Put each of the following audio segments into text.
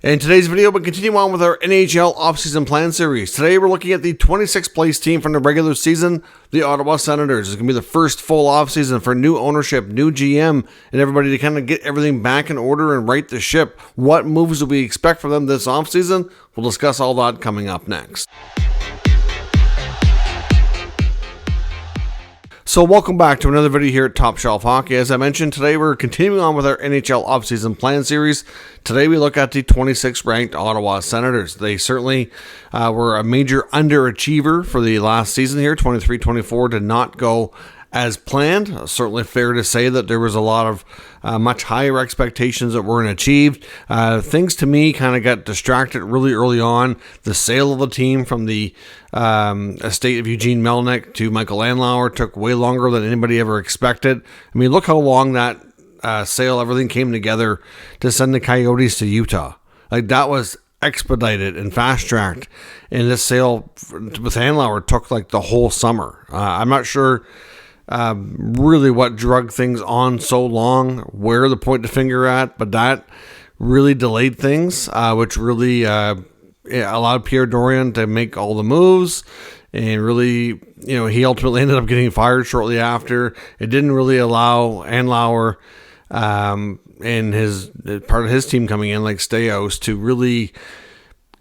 In today's video, we'll continue on with our NHL offseason plan series. Today, we're looking at the 26th place team from the regular season, the Ottawa Senators. It's going to be the first full offseason for new ownership, new GM, and everybody to kind of get everything back in order and right the ship. What moves do we expect from them this offseason? We'll discuss all that coming up next. So welcome back to another video here at Top Shelf Hockey. As I mentioned, today we're continuing on with our NHL offseason plan series. Today we look at the 26th ranked Ottawa Senators. They certainly were a major underachiever for the last season here. 23-24 did not go as planned. Certainly fair to say that there was a lot of much higher expectations that weren't achieved. Things to me kind of got distracted really early on. The sale of the team from the estate of Eugene Melnyk to Michael Andlauer took way longer than anybody ever expected. I mean, look how long that sale, everything came together to send the Coyotes to Utah. Like, that was expedited and fast-tracked. And this sale with Andlauer took like the whole summer. I'm not sure really what drug things on so long, where to point the finger at, but that really delayed things, which really allowed Pierre Dorion to make all the moves, and really, he ultimately ended up getting fired shortly after. It didn't really allow Andlauer and his part of his team coming in, like Staios, to really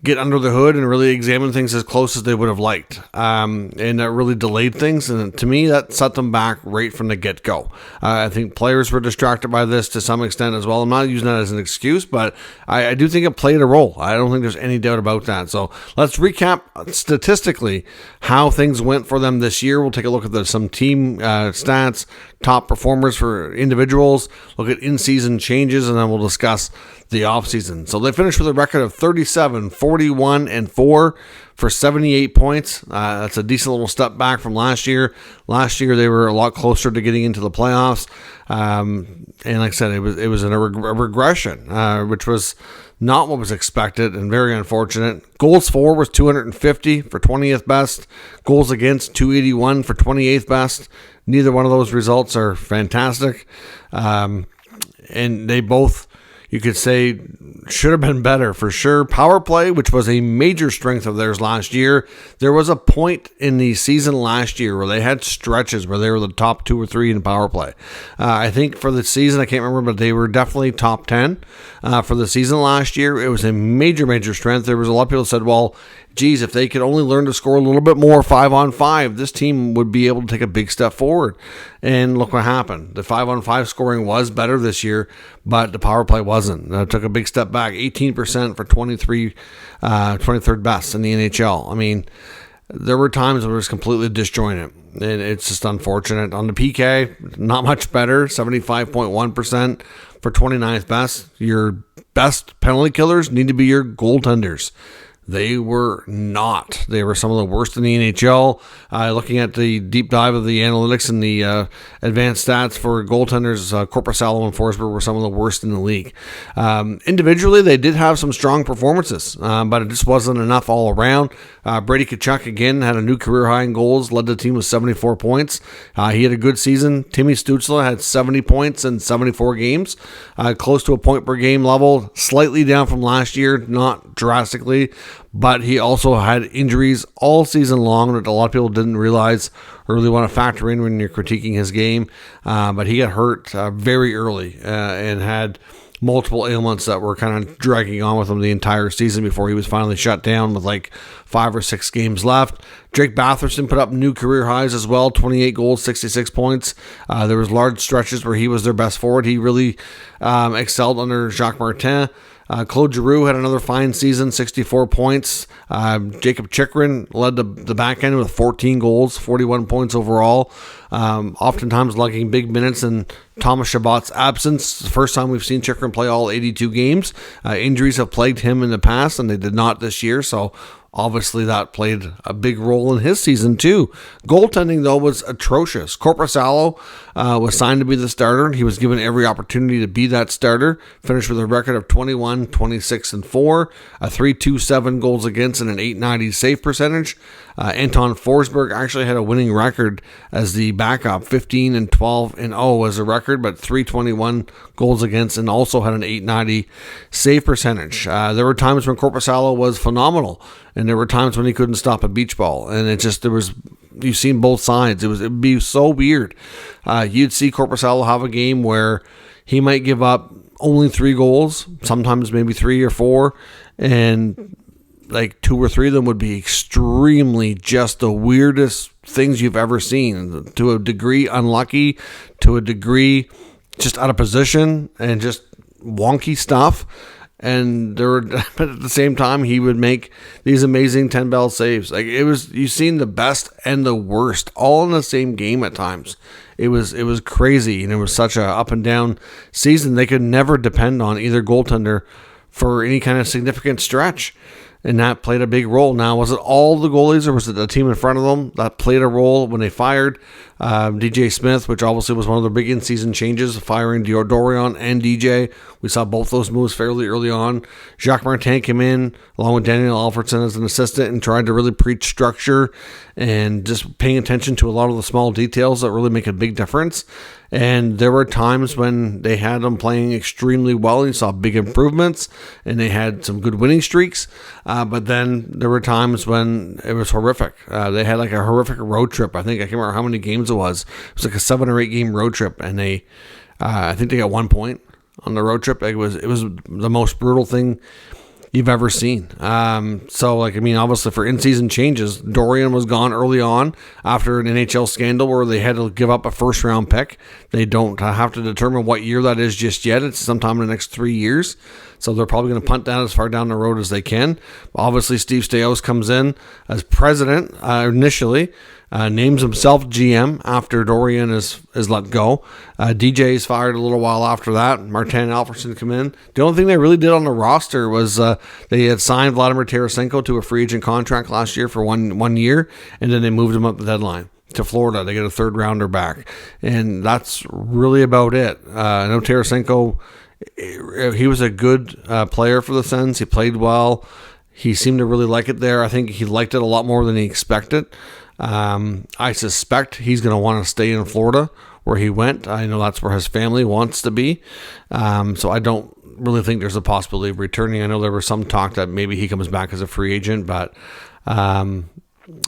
get under the hood and really examine things as close as they would have liked. And that really delayed things. And to me, that set them back right from the get-go. I think players were distracted by this to some extent as well. I'm not using that as an excuse, but I do think it played a role. I don't think there's any doubt about that. So let's recap statistically how things went for them this year. We'll take a look at some team stats, top performers for individuals, look at in-season changes, and then we'll discuss the offseason. So they finished with a record of 37, 41, and 4 for 78 points. That's a decent little step back from last year. Last year, they were a lot closer to getting into the playoffs. And like I said, it was a regression, which was not what was expected and very unfortunate. Goals for was 250 for 20th best. Goals against 281 for 28th best. Neither one of those results are fantastic. And they both, you could say, should have been better for sure. Power play, which was a major strength of theirs last year. There was a point in the season last year where they had stretches where they were the top 2 or 3 in power play. I think for the season, I can't remember, but they were definitely top 10 for the season last year. It was a major, major strength. There was a lot of people who said, well, geez, if they could only learn to score a little bit more 5-on-5, this team would be able to take a big step forward. And look what happened. The 5-on-5 scoring was better this year, but the power play wasn't. It took a big step back, 18% for 23rd best in the NHL. I mean, there were times where it was completely disjointed, and it's just unfortunate. On the PK, not much better, 75.1% for 29th best. Your best penalty killers need to be your goaltenders. They were not. They were some of the worst in the NHL. Looking at the deep dive of the analytics and the advanced stats for goaltenders, Korpisalo and Forsberg were some of the worst in the league. Individually, they did have some strong performances, but it just wasn't enough all around. Brady Tkachuk, again, had a new career high in goals, led the team with 74 points. He had a good season. Timmy Stützle had 70 points in 74 games, close to a point per game level, slightly down from last year, not drastically. But he also had injuries all season long that a lot of people didn't realize or really want to factor in when you're critiquing his game. But he got hurt very early and had multiple ailments that were kind of dragging on with him the entire season before he was finally shut down with like 5 or 6 games left. Drake Batherson put up new career highs as well, 28 goals, 66 points. There was large stretches where he was their best forward. He really excelled under Jacques Martin. Claude Giroux had another fine season, 64 points. Jacob Chychrun led the back end with 14 goals, 41 points overall. Oftentimes lugging big minutes in Thomas Chabot's absence. It's the first time we've seen Chychrun play all 82 games. Injuries have plagued him in the past, and they did not this year. So obviously that played a big role in his season too. Goaltending, though, was atrocious. Korpisalo was signed to be the starter. He was given every opportunity to be that starter. Finished with a record of 21, 26, and 4, a 3.27 goals against, and an 890 save percentage. Anton Forsberg actually had a winning record as the backup, 15 and 12 and 0 as a record, but 321 goals against, and also had an 890 save percentage. There were times when Korpisalo was phenomenal, and there were times when he couldn't stop a beach ball, and you've seen both sides. It'd be so weird. You'd see Korpisalo have a game where he might give up only 3 goals, sometimes maybe 3 or 4, and like 2 or 3 of them would be extremely just the weirdest things you've ever seen, to a degree unlucky, to a degree just out of position, and just wonky stuff. And but at the same time, he would make these amazing 10-bell saves. Like, you've seen the best and the worst all in the same game at times. It was crazy, and it was such a up and down season. They could never depend on either goaltender for any kind of significant stretch, and that played a big role. Now, was it all the goalies, or was it the team in front of them that played a role when they fired DJ Smith, which obviously was one of the big in-season changes, firing Dorion and DJ. We saw both those moves fairly early on. Jacques Martin came in along with Daniel Alfredson as an assistant and tried to really preach structure and just paying attention to a lot of the small details that really make a big difference. And there were times when they had them playing extremely well, and you saw big improvements, and they had some good winning streaks. But then there were times when it was horrific. They had like a horrific road trip. I can't remember how many games it was. It was like a 7 or 8 game road trip, and I think they got 1 point on the road trip. It was the most brutal thing you've ever seen. Obviously for in-season changes, Dorion was gone early on after an NHL scandal where they had to give up a first-round pick. They don't have to determine what year that is just yet. It's sometime in the next 3 years. So they're probably going to punt down as far down the road as they can. Obviously, Steve Staios comes in as president initially, names himself GM after Dorion is let go. DJ is fired a little while after that. Martin and Alfredson come in. The only thing they really did on the roster was they had signed Vladimir Tarasenko to a free agent contract last year for one year, and then they moved him up the deadline to Florida. They get a 3rd rounder back, and that's really about it. I know Tarasenko, he was a good player for the Sens. He played well. He seemed to really like it there. I think he liked it a lot more than he expected. I suspect he's going to want to stay in Florida where he went. I know that's where his family wants to be. So I don't really think there's a possibility of returning. I know there was some talk that maybe he comes back as a free agent, but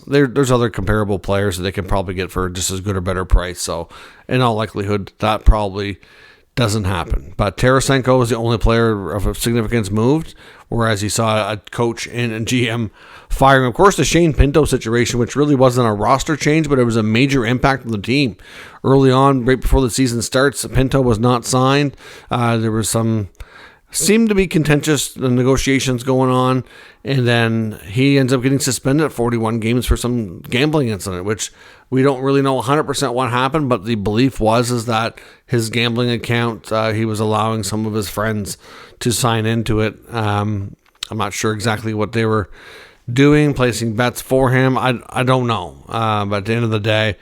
there's other comparable players that they can probably get for just as good or better price. So in all likelihood, that probably doesn't happen. But Tarasenko is the only player of significance moved, whereas you saw a coach and a GM firing. Of course, the Shane Pinto situation, which really wasn't a roster change, but it was a major impact on the team. Early on, right before the season starts, Pinto was not signed. There was seemed to be contentious negotiations going on, and then he ends up getting suspended 41 games for some gambling incident, which we don't really know 100% what happened, but the belief is that his gambling account, he was allowing some of his friends to sign into it. I'm not sure exactly what they were doing, placing bets for him. I don't know. But at the end of the day,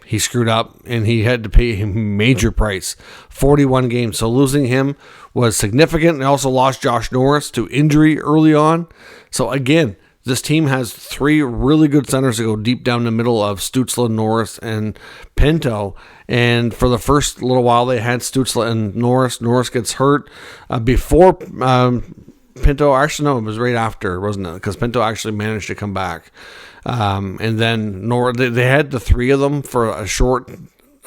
he screwed up and he had to pay a major price. 41 games. So losing him was significant. They also lost Josh Norris to injury early on. So again, this team has 3 really good centers to go deep down the middle of Stützle, Norris, and Pinto. And for the first little while, they had Stützle and Norris. Norris gets hurt before Pinto. Actually, no, it was right after, wasn't it? Because Pinto actually managed to come back. And then they had the 3 of them for a short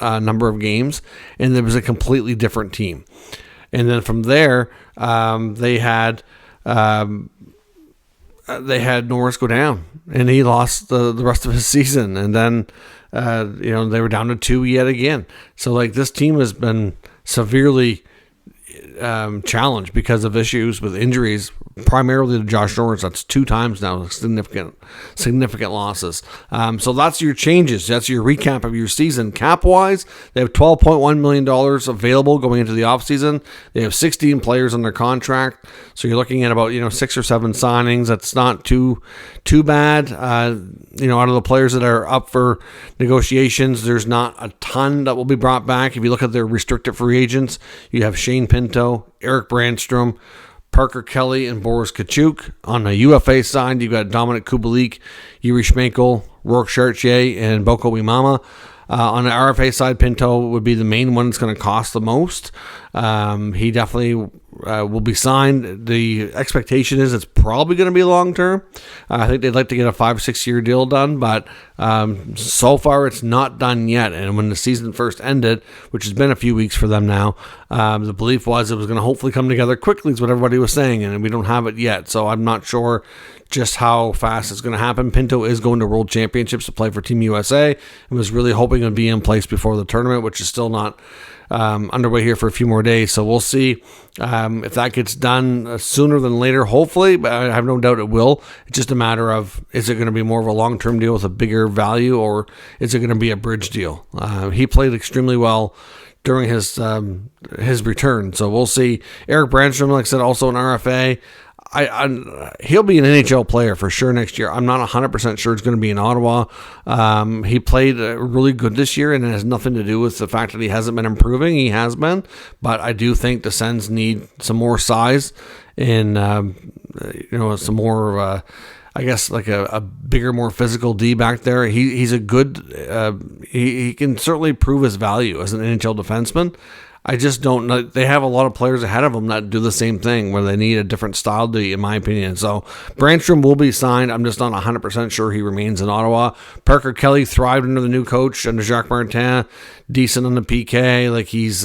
number of games, and there was a completely different team. And then from there, they had Norris go down, and he lost the rest of his season. And then, they were down to 2 yet again. So this team has been severely challenged because of issues with injuries, primarily to Josh Norris. That's 2 times now, significant losses. So that's your changes. That's your recap of your season. Cap-wise, they have $12.1 million available going into the offseason. They have 16 players on their contract. So you're looking at about 6 or 7 signings. That's not too bad. Out of the players that are up for negotiations, there's not a ton that will be brought back. If you look at their restricted free agents, you have Shane Pinto, Eric Brandstrom, Parker Kelly, and Boris Kachuk. On the UFA side, you've got Dominic Kubalik, Yuri Schmeichel, Rourke Chartier, and Boko Imama. On the RFA side, Pinto would be the main one that's going to cost the most. He definitely will be signed. The expectation is it's probably going to be long-term. I think they'd like to get a 5-6 year deal done, but so far it's not done yet. And when the season first ended, which has been a few weeks for them now, the belief was it was going to hopefully come together quickly is what everybody was saying, and we don't have it yet. So I'm not sure just how fast it's going to happen. Pinto is going to World Championships to play for Team USA and was really hoping it would be in place before the tournament, which is still not underway here for a few more days. So we'll see if that gets done sooner than later, hopefully, but I have no doubt it will. It's just a matter of, is it going to be more of a long-term deal with a bigger value, or is it going to be a bridge deal? He played extremely well during his return, so we'll see. Eric Brandstrom, like I said, also an RFA. He'll be an NHL player for sure next year. I'm not 100% sure it's going to be in Ottawa. He played really good this year, and it has nothing to do with the fact that he hasn't been improving. He has been, but I do think the Sens need some more size and some more I guess like a bigger, more physical D back there. He's a good. He can certainly prove his value as an NHL defenseman. I just don't know. They have a lot of players ahead of them that do the same thing, where they need a different style D, in my opinion. So Brandstrom will be signed. I'm just not 100% sure he remains in Ottawa. Parker Kelly thrived under the new coach, under Jacques Martin. Decent on the PK. Like he's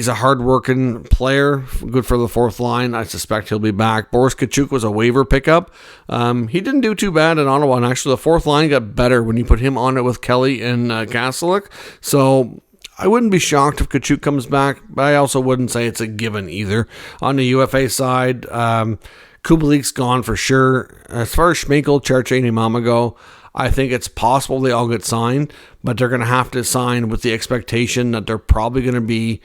a hard-working player, good for the fourth line. I suspect he'll be back. Boris Kachuk was a waiver pickup. He didn't do too bad in Ottawa, and actually the fourth line got better when you put him on it with Kelly and Kastelik. So I wouldn't be shocked if Kachuk comes back, but I also wouldn't say it's a given either. On the UFA side, Kubalik's gone for sure. As far as Schmeichel, Chartier, and Imama go, I think it's possible they all get signed, but they're going to have to sign with the expectation that they're probably going to be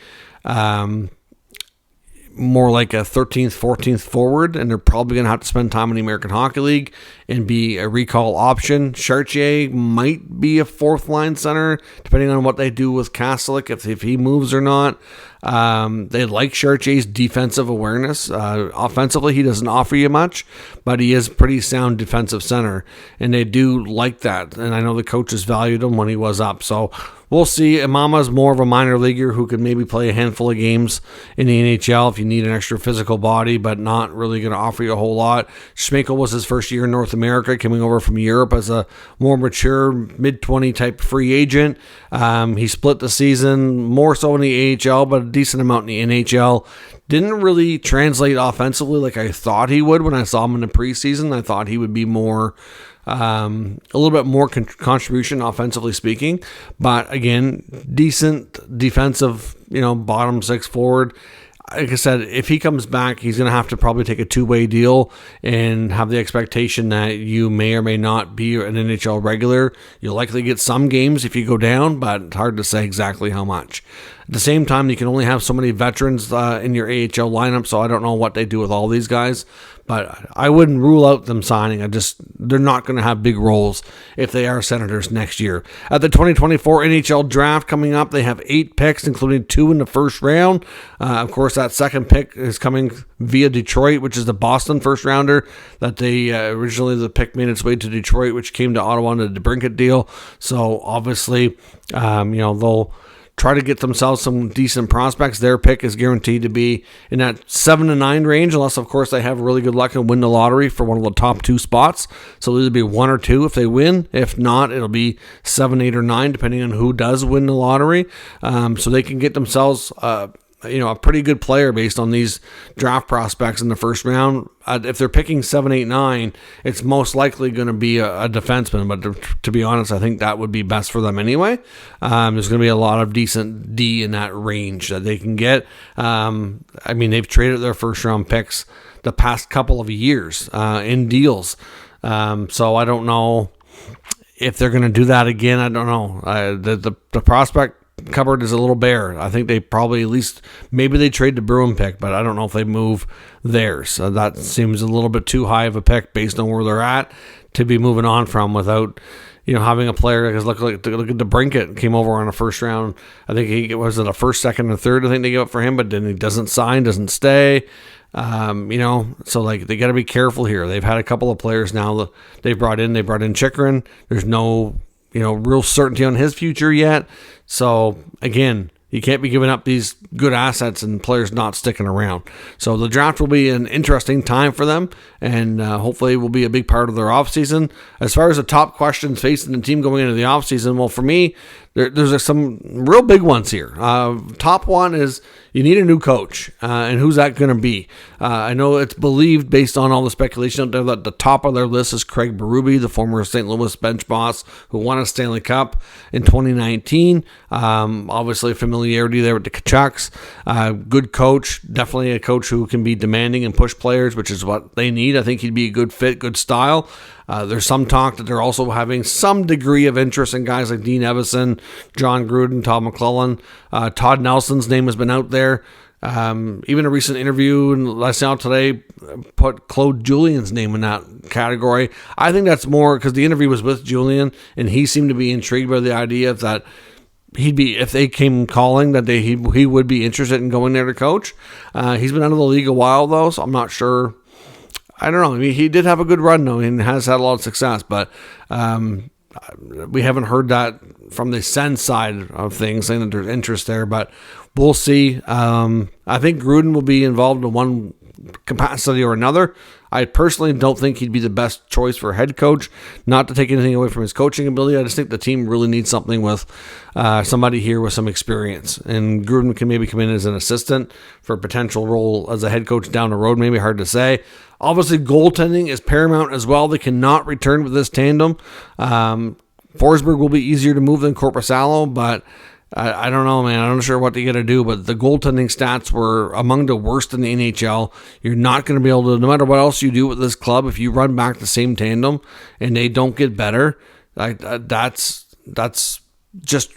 more like a 13th, 14th forward, and they're probably going to have to spend time in the American Hockey League and be a recall option. Chartier might be a fourth line center, depending on what they do with Kastelik, if he moves or not. They like Chartier's defensive awareness. Offensively, he doesn't offer you much, but he is pretty sound defensive center, and they do like that. And I know the coaches valued him when he was up. So we'll see. Imama's more of a minor leaguer who could maybe play a handful of games in the NHL if you need an extra physical body, but not really going to offer you a whole lot. Schmeichel was his first year in North America, coming over from Europe as a more mature mid-20 type free agent. He split the season more so in the AHL, but a decent amount in the NHL. Didn't really translate offensively like I thought he would when I saw him in the preseason. I thought he would be more a little bit more contribution offensively speaking, but again, decent defensive, bottom six forward. Like I said, if he comes back, he's going to have to probably take a two-way deal and have the expectation that you may or may not be an NHL regular. You'll likely get some games if you go down, but it's hard to say exactly how much. At the same time, you can only have so many veterans in your AHL lineup, so I don't know what they do with all these guys, but I wouldn't rule out them signing. They're not going to have big roles if they are Senators next year. At the 2024 NHL Draft coming up, they have 8 picks, including 2 in the first round. Of course, that second pick is coming via Detroit, which is the Boston first rounder that they originally the pick made its way to Detroit, which came to Ottawa under the DeBrincat deal. So obviously, they'll try to get themselves some decent prospects. Their pick is guaranteed to be in that 7 to 9 range, unless, of course, they have really good luck and win the lottery for one of the top 2 spots. So it'll either be 1 or 2 if they win. If not, it'll be 7, 8, or 9, depending on who does win the lottery. So they can get themselves a pretty good player based on these draft prospects in the first round. If they're picking 7, 8, 9, it's most likely going to be a defenseman. But to be honest, I think that would be best for them anyway. There's going to be a lot of decent D in that range that they can get. They've traded their first round picks the past couple of years in deals. So I don't know if they're going to do that again. I don't know. The prospect cupboard is a little bare. I think they probably maybe they trade the Bruin pick, but I don't know if they move theirs. That seems a little bit too high of a pick based on where they're at to be moving on from without having a player. Because look at the Brinket came over on a first round. I think he was it a first, second, and third. I think they gave up for him, but then he doesn't doesn't stay. So they got to be careful here. They've had a couple of players now that they brought in. They brought in Chychrun. There's no real certainty on his future yet. So again, you can't be giving up these good assets and players not sticking around. So the draft will be an interesting time for them, and hopefully will be a big part of their offseason. As far as the top questions facing the team going into the offseason, well, for me, there's some real big ones here. Top one is you need a new coach, and who's that going to be? I know it's believed, based on all the speculation out there, that the top of their list is Craig Berube, the former St. Louis bench boss who won a Stanley Cup in 2019. Obviously, familiarity there with the Canucks. Good coach, definitely a coach who can be demanding and push players, which is what they need. I think he'd be a good fit, good style. There's some talk that they're also having some degree of interest in guys like Dean Evison, John Gruden, Todd McClellan. Todd Nelson's name has been out there. Even a recent interview, and I saw today, put Claude Julien's name in that category. I think that's more because the interview was with Julien, and he seemed to be intrigued by the idea that if they came calling, that he would be interested in going there to coach. He's been out of the league a while though, so I'm not sure. I don't know. I mean, he did have a good run, though, and has had a lot of success, but we haven't heard that from the Sens side of things, saying that there's interest there, but we'll see. I think Gruden will be involved in one capacity or another. I personally don't think he'd be the best choice for head coach, not to take anything away from his coaching ability. I just think the team really needs something with somebody here with some experience, and Gruden can maybe come in as an assistant for a potential role as a head coach down the road, maybe hard to say. Obviously, goaltending is paramount as well. They cannot return with this tandem. Forsberg will be easier to move than Korpisalo, but I don't know, man. I'm not sure what they're going to do, but the goaltending stats were among the worst in the NHL. You're not going to be able to, no matter what else you do with this club, if you run back the same tandem and they don't get better, that's just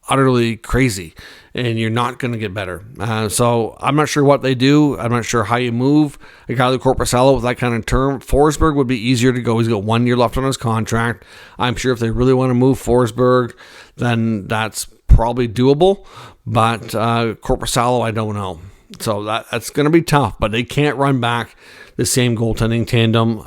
utterly crazy, and you're not going to get better. So I'm not sure what they do. I'm not sure how you move a guy like Korpisalo with that kind of term. Forsberg would be easier to go. He's got 1 year left on his contract. I'm sure if they really want to move Forsberg, then that's probably doable, but Korpisalo, I don't know. So that's going to be tough, but they can't run back the same goaltending tandem.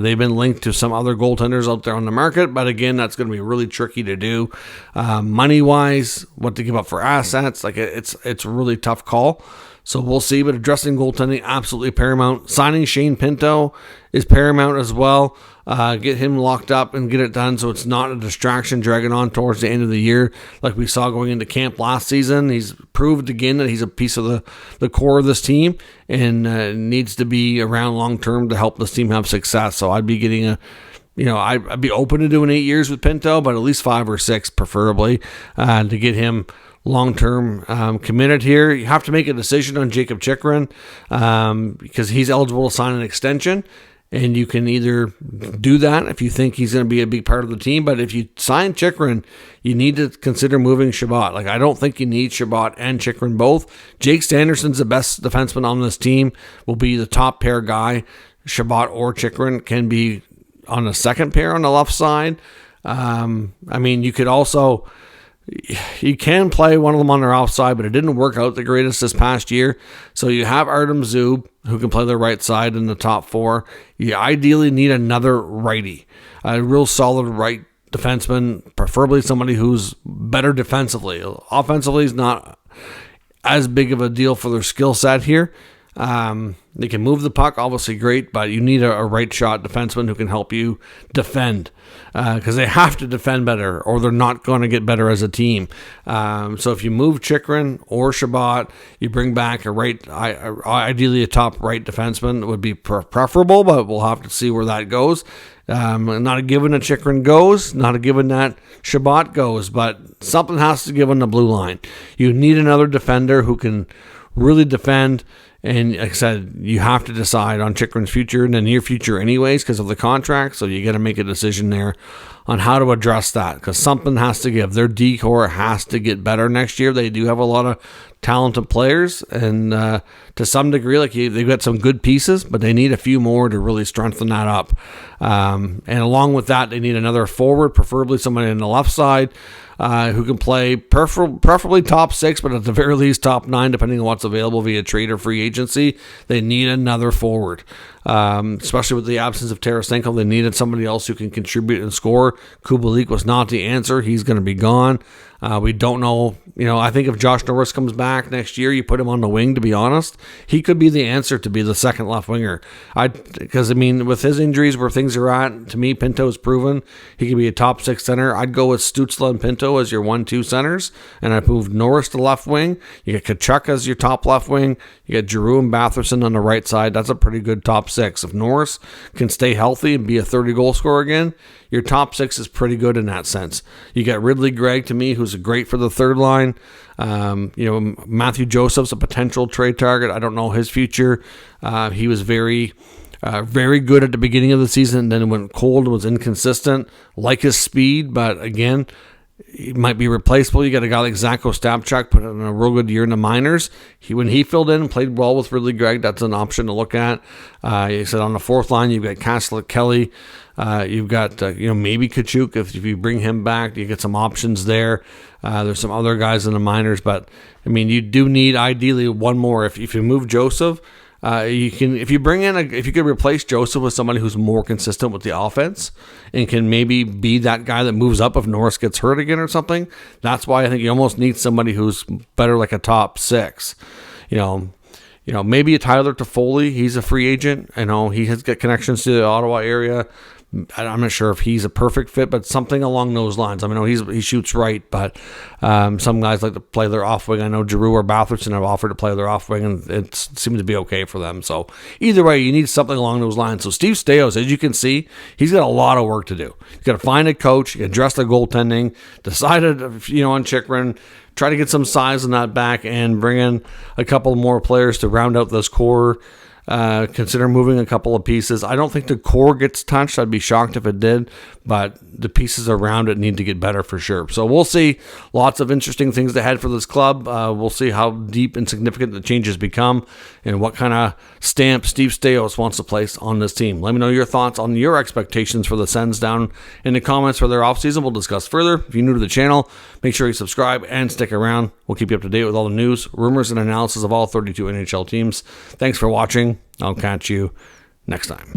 They've been linked to some other goaltenders out there on the market, but again, that's going to be really tricky to do. Money-wise, what to give up for assets, it's a really tough call. So we'll see, but addressing goaltending, absolutely paramount. Signing Shane Pinto is paramount as well. Get him locked up and get it done so it's not a distraction dragging on towards the end of the year like we saw going into camp last season. He's proved again that he's a piece of the core of this team and needs to be around long term to help this team have success. So I'd be getting I'd be open to doing 8 years with Pinto, but at least 5 or 6 preferably to get him long-term committed here. You have to make a decision on Jacob Chychrun because he's eligible to sign an extension, and you can either do that if you think he's going to be a big part of the team, but if you sign Chychrun, you need to consider moving Chabot. I don't think you need Chabot and Chychrun both. Jake Sanderson's the best defenseman on this team, will be the top pair guy. Chabot or Chychrun can be on the second pair on the left side. You could also... You can play one of them on their offside, but it didn't work out the greatest this past year. So you have Artem Zub, who can play the right side in the top 4. You ideally need another righty, a real solid right defenseman, preferably somebody who's better defensively. Offensively is not as big of a deal for their skill set here. They can move the puck, obviously great, but you need a right shot defenseman who can help you defend, because they have to defend better or they're not going to get better as a team. So if you move Chychrun or Chabot, you bring back ideally a top right defenseman would be preferable, but we'll have to see where that goes. Not a given that Chychrun goes, not a given that Chabot goes, but something has to give on the blue line. You need another defender who can really defend. And like I said, you have to decide on Chychrun's future in the near future anyways because of the contract. So you got to make a decision there on how to address that because something has to give. Their D-core has to get better next year. They do have a lot of talented players. And to some degree, they've got some good pieces, but they need a few more to really strengthen that up. And along with that, they need another forward, preferably somebody on the left side. Who can play preferably top 6, but at the very least top 9, depending on what's available via trade or free agency. They need another forward, especially with the absence of Tarasenko. They needed somebody else who can contribute and score. Kubalik was not the answer. He's going to be gone. We don't know. I think if Josh Norris comes back next year, you put him on the wing, to be honest. He could be the answer to be the second left winger. Because, with his injuries where things are at, to me, Pinto's proven he can be a top 6 center. I'd go with Stützle and Pinto as your 1-2 centers, and I'd move Norris to left wing. You get Tkachuk as your top left wing. You get Giroux and Batherson on the right side. That's a pretty good top 6. If Norris can stay healthy and be a 30-goal scorer again, your top 6 is pretty good in that sense. You got Ridley Gregg, to me, who's great for the third line. Matthew Joseph's a potential trade target. I don't know his future. He was very good at the beginning of the season, and then went cold and was inconsistent. Like his speed, but again, he might be replaceable. You got a guy like Zach Ostapchuk, put in a real good year in the minors. When he filled in and played well with Ridley Gregg, that's an option to look at. He said on the fourth line, you've got Kaslik Kelly. You've got maybe Tkachuk. If you bring him back, you get some options there. There's some other guys in the minors, but you do need ideally one more. If you move Joseph, if you could replace Joseph with somebody who's more consistent with the offense and can maybe be that guy that moves up if Norris gets hurt again or something. That's why I think you almost need somebody who's better like a top 6. Maybe a Tyler Toffoli. He's a free agent. He has got connections to the Ottawa area. I'm not sure if he's a perfect fit, but something along those lines. He shoots right, but some guys like to play their off wing. I know Giroux or Batherson have offered to play their off wing, and it seems to be okay for them. So either way, you need something along those lines. So Steve Staios, as you can see, he's got a lot of work to do. He's got to find a coach, address the goaltending, decided on Chychrun, try to get some size in that back, and bring in a couple more players to round out this core. Consider moving a couple of pieces. I don't think the core gets touched. I'd be shocked if it did, but the pieces around it need to get better for sure. So we'll see. Lots of interesting things ahead for this club. We'll see how deep and significant the changes become and what kind of stamp Steve Staios wants to place on this team. Let me know your thoughts on your expectations for the Sens down in the comments for their offseason. We'll discuss further. If you're new to the channel, make sure you subscribe and stick around. We'll keep you up to date with all the news, rumors, and analysis of all 32 NHL teams. Thanks for watching. I'll catch you next time.